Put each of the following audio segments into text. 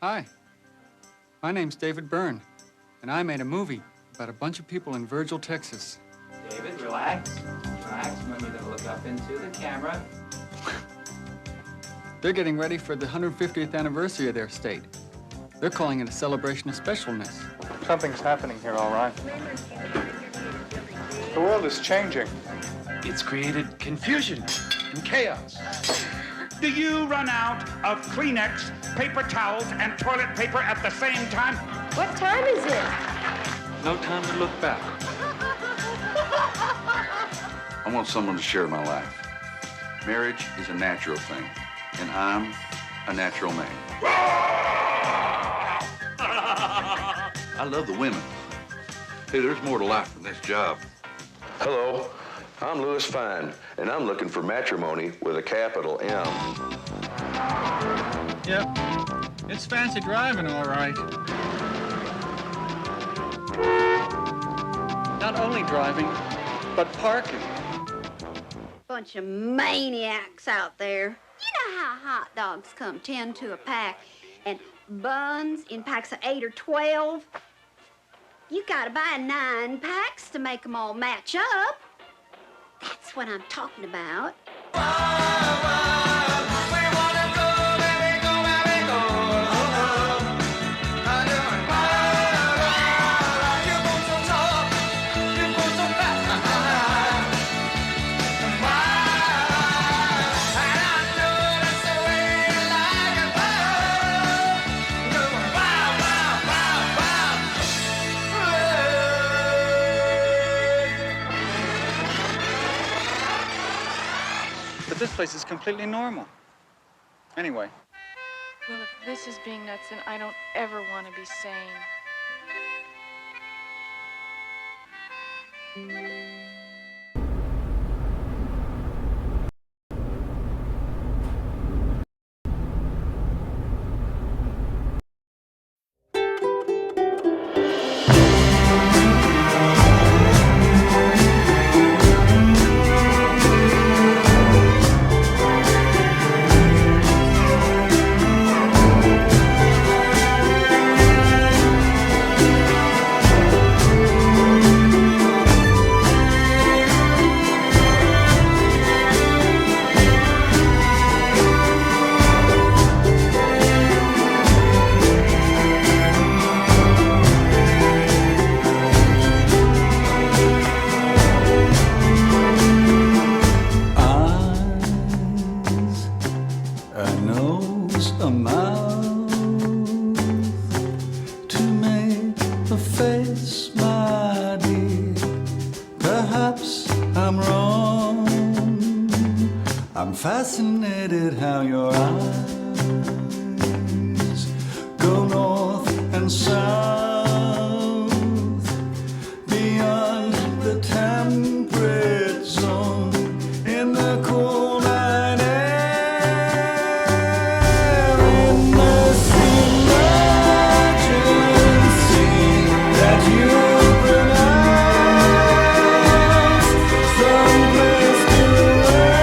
Hi, my name's David Byrne, and I made a movie about a bunch of people in Virgil, Texas. David, relax. Relax. Remember, you're gonna look up into the camera. They're getting ready for the 150th anniversary of their state. They're calling it a celebration of specialness. Something's happening here, all right. The world is changing. It's created confusion and chaos. Do you run out of Kleenex, paper towels, and toilet paper at the same time? What time is it? No time to look back. I want someone to share my life. Marriage is a natural thing, and I'm a natural man. I love the women. Hey, there's more to life than this job. Hello, I'm Louis Fine, and I'm looking for matrimony with a capital M. Yep, it's fancy driving, all right. Not only driving, but parking. Bunch of maniacs out there. You know how hot dogs come 10 to a pack and buns in packs of 8 or 12? You gotta buy 9 packs to make them all match up. That's what I'm talking about. But this place is completely normal. Anyway. Well, if this is being nuts, then I don't ever want to be sane. A mouth to make a face, my dear. Perhaps I'm wrong. I'm fascinated how your eyes go north and south beyond the temperate zone in the cool night air. Someplace to realize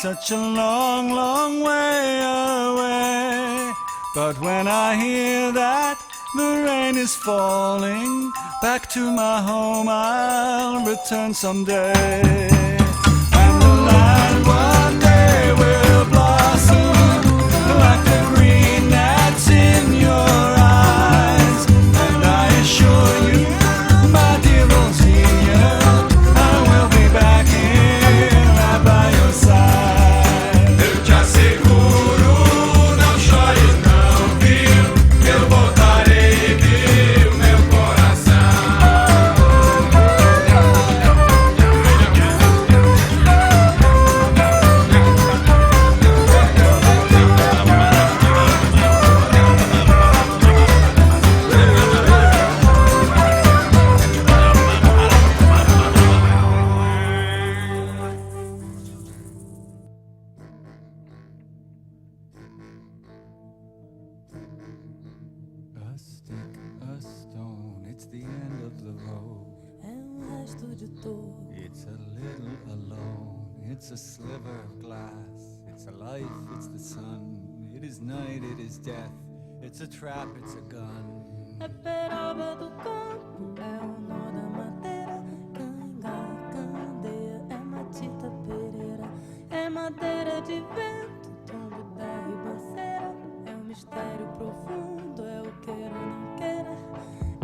such a long, long way away. But when I hear that the rain is falling, back to my home I'll return someday. And the land one day will blossom like the green that's in your eyes. And I assure you, my dear Rosina, I will be back here right by your side. Eu te asseguro, não chores não, viu? Eu voltarei, viu, meu coração. A stick, a stone, it's the end of the road. It's a little alone, it's a sliver of glass. It's a life, it's the sun, it is night, it is death. It's a trap, it's a gun. É peroba do campo, é o nó da madeira. Canga, candeia, é matita pereira. É madeira de vento, tombo da ribanceira. É um mistério profundo, é o queira ou não queira.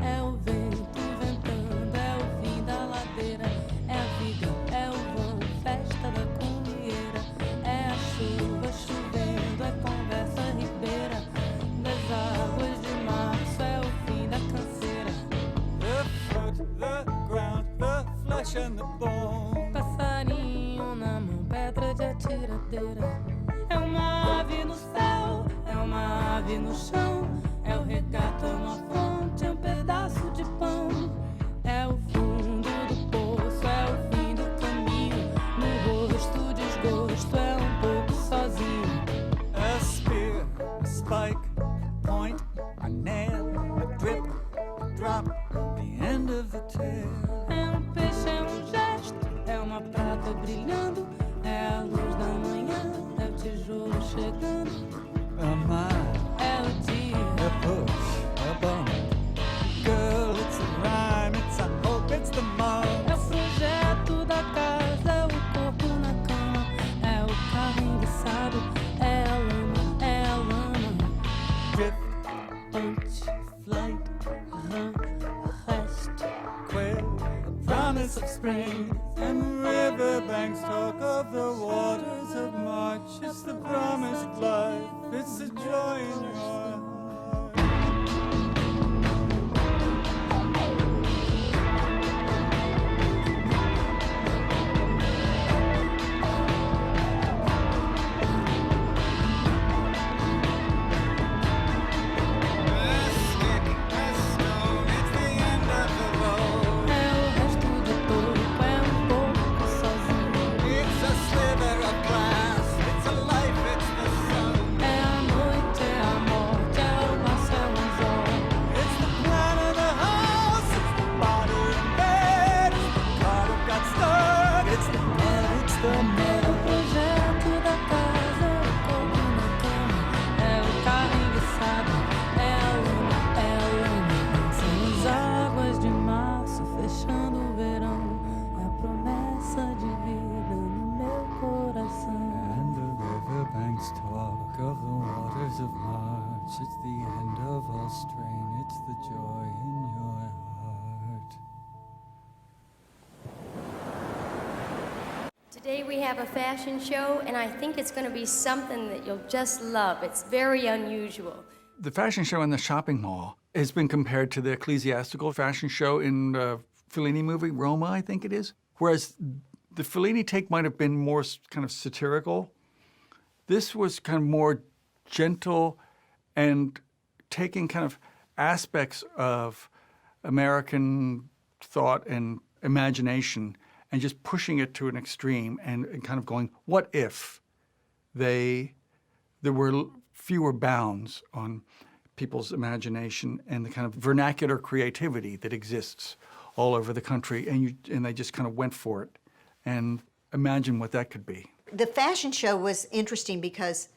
É o vento ventando, é o fim da ladeira. É a vida, é o vão, festa da cunheira. É a chuva chovendo, é conversa ribeira. Das águas de março, é o fim da canseira. The foot, the ground, the flesh and the bone. Passarinho na mão, pedra de atiradeira. É uma ave no céu, é uma ave no chão. É o regato, é uma fonte, é um pedaço de pão. É o fundo do poço, é o fim do caminho. No rosto, desgosto, é um pouco sozinho. A spear, a spike, a point, a nail, a drip, a drop, the end of the tale. É um peixe, é um gesto, é uma prata brilhando. É a luz da manhã, é o tijolo chegando. A mile, É o dia, a push, a bump. Girl, it's a rhyme, it's a hope, it's the é o month. projeto da casa, é o corpo na cama. É o carro enguiçado, é a lama, é a lama. Drift, Punch, flight, run, rest. quail, a promise of spring. And the riverbanks talk of the waters of March. It's the promised life, it's the joy in your heart. É o resto do corpo, é um pouco sozinho. It's a sliver of glass, it's a life, it's the sun. É a noite, é a morte, é o laço, é o anzol. It's the plan of the house, it's the body in bed, it's the car that got stuck, it's the man, it's the É man. o projeto da casa, é o corpo na cama. É o carro enguiçado, é a lama, é a lama. São as águas de março fechando o verão. É a promessa de vida no meu coração. And the riverbanks talk of the waters of March. It's the end of all strain, it's the joy in your heart. Today we have a fashion show, and I think it's going to be something that you'll just love. It's very unusual. The fashion show in the shopping mall has been compared to the ecclesiastical fashion show in the Fellini movie, Roma, I think it is. Whereas the Fellini take might have been more kind of satirical. This was kind of more gentle and taking kind of aspects of American thought and imagination and just pushing it to an extreme and kind of going, what if there were fewer bounds on people's imagination and the kind of vernacular creativity that exists all over the country, and they just kind of went for it. And imagine what that could be. The fashion show was interesting because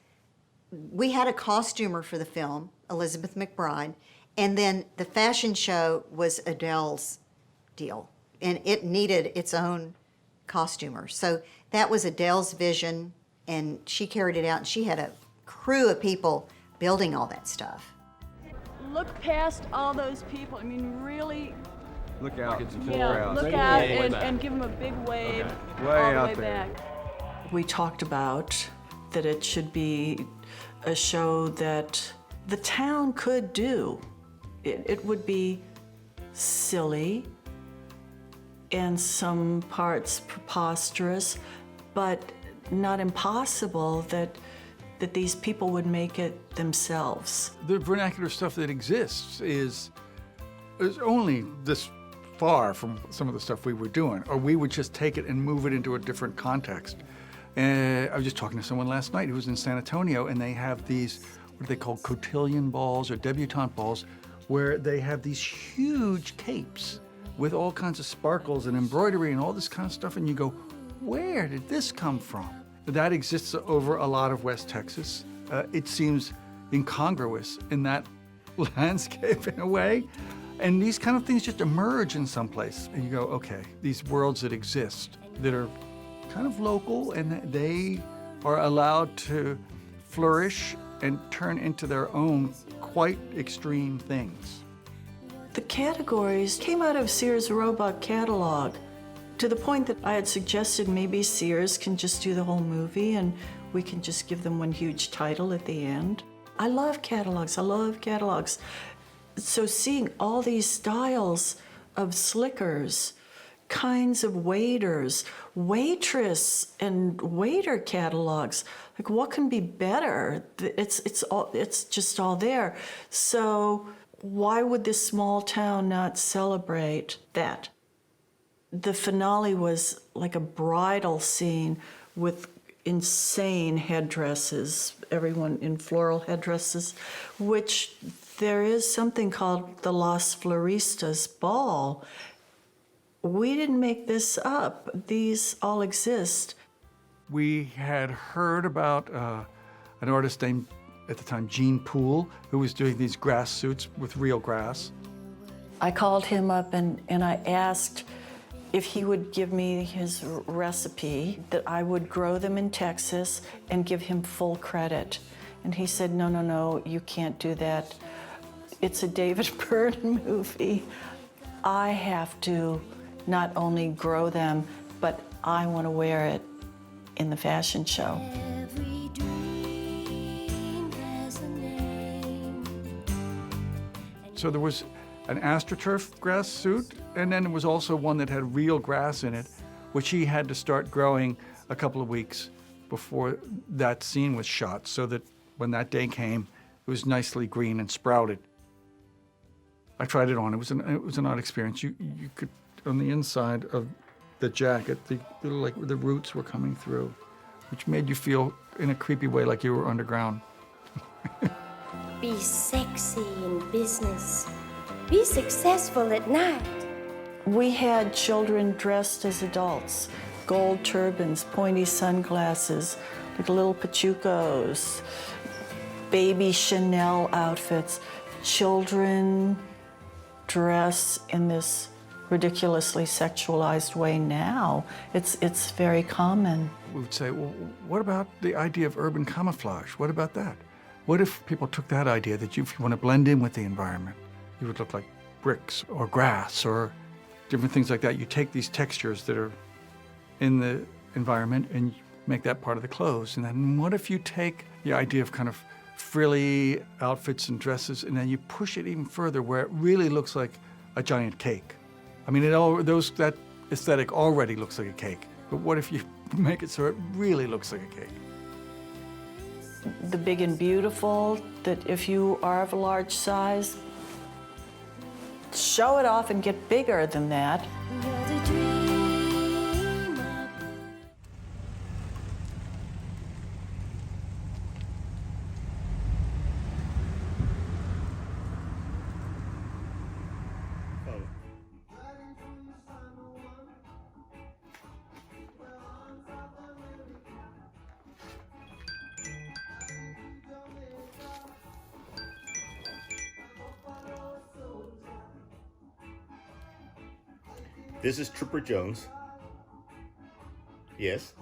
we had a costumer for the film, Elizabeth McBride, and then the fashion show was Adele's deal, and it needed its own costumer. So that was Adele's vision, and she carried it out, and she had a crew of people building all that stuff. Look past all those people. I mean, really, Look out. yeah, look out and give them a big wave Way all the out way there. back. We talked about that it should be a show that the town could do. It would be silly, and some parts preposterous, but not impossible that these people would make it themselves. The vernacular stuff that exists is only this far from some of the stuff we were doing, or we would just take it and move it into a different context. I was just talking to someone last night who was in San Antonio, and they have these, what are they called, cotillion balls or debutante balls, where they have these huge capes with all kinds of sparkles and embroidery and all this kind of stuff, and you go, where did this come from? That exists over a lot of West Texas. It seems incongruous in that landscape in a way. And these kind of things just emerge in some place. And you go, okay, these worlds that exist that are kind of local, and they are allowed to flourish and turn into their own quite extreme things. The categories came out of Sears Roebuck catalog, to the point that I had suggested maybe Sears can just do the whole movie and we can just give them one huge title at the end. I love catalogs. So seeing all these styles of slickers, kinds of waiters, waitress and waiter catalogs, like what can be better? It's just all there. So why would this small town not celebrate that? The finale was like a bridal scene with insane headdresses, everyone in floral headdresses, which there is something called the Las Floristas Ball. We didn't make this up. These all exist. We had heard about an artist named, at the time, Gene Poole, who was doing these grass suits with real grass. I called him up and I asked if he would give me his recipe, that I would grow them in Texas and give him full credit. And he said, no, you can't do that. It's a David Byrne movie. I have to not only grow them, but I want to wear it in the fashion show. So there was an AstroTurf grass suit, and then there was also one that had real grass in it, which he had to start growing a couple of weeks before that scene was shot, so that when that day came, it was nicely green and sprouted. I tried it on. It was an odd experience. You could, on the inside of the jacket, the roots were coming through, which made you feel in a creepy way like you were underground. Be sexy in business. Be successful at night. We had children dressed as adults, gold turbans, pointy sunglasses, like little pachucos, baby Chanel outfits. Children dress in this ridiculously sexualized way now. It's very common. We would say, well, what about the idea of urban camouflage? What about that? What if people took that idea that if you want to blend in with the environment, you would look like bricks or grass or different things like that. You take these textures that are in the environment and make that part of the clothes. And then what if you take the idea of kind of frilly outfits and dresses and then you push it even further where it really looks like a giant cake? I mean, that aesthetic already looks like a cake. But what if you make it so it really looks like a cake? The big and beautiful, that if you are of a large size, show it off and get bigger than that. This is Trooper Jones. Yes.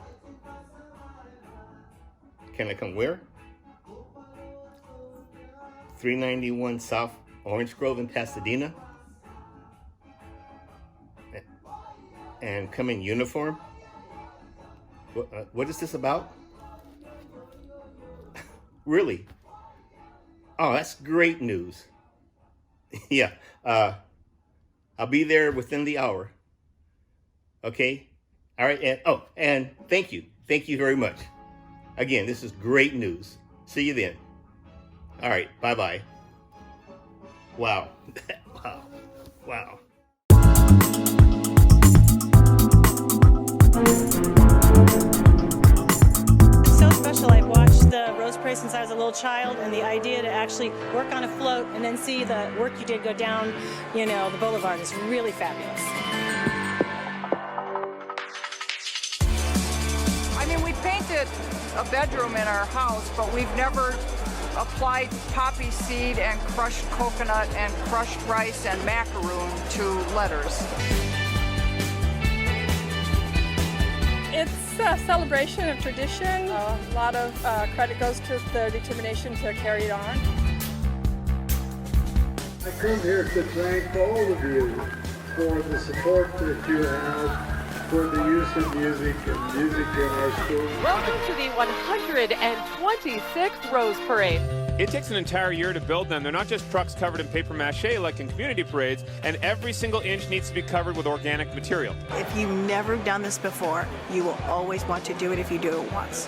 Can I come where? 391 South Orange Grove in Pasadena. And come in uniform? What is this about? Really? Oh, that's great news. Yeah, I'll be there within the hour. Okay? All right, and thank you. Thank you very much. Again, this is great news. See you then. All right, bye-bye. Wow. Wow. Wow. It's so special. I've watched the Rose Parade since I was a little child, and the idea to actually work on a float and then see the work you did go down, the boulevard is really fabulous. I mean, we painted a bedroom in our house, but we've never applied poppy seed and crushed coconut and crushed rice and macaroon to letters. It's a celebration of tradition. A lot of credit goes to the determination to carry it on. I come here to thank all of you for the support that you have for the use of music and music in our schools. Welcome to the 126th Rose Parade. It takes an entire year to build them. They're not just trucks covered in paper mache like in community parades, and every single inch needs to be covered with organic material. If you've never done this before, you will always want to do it if you do it once.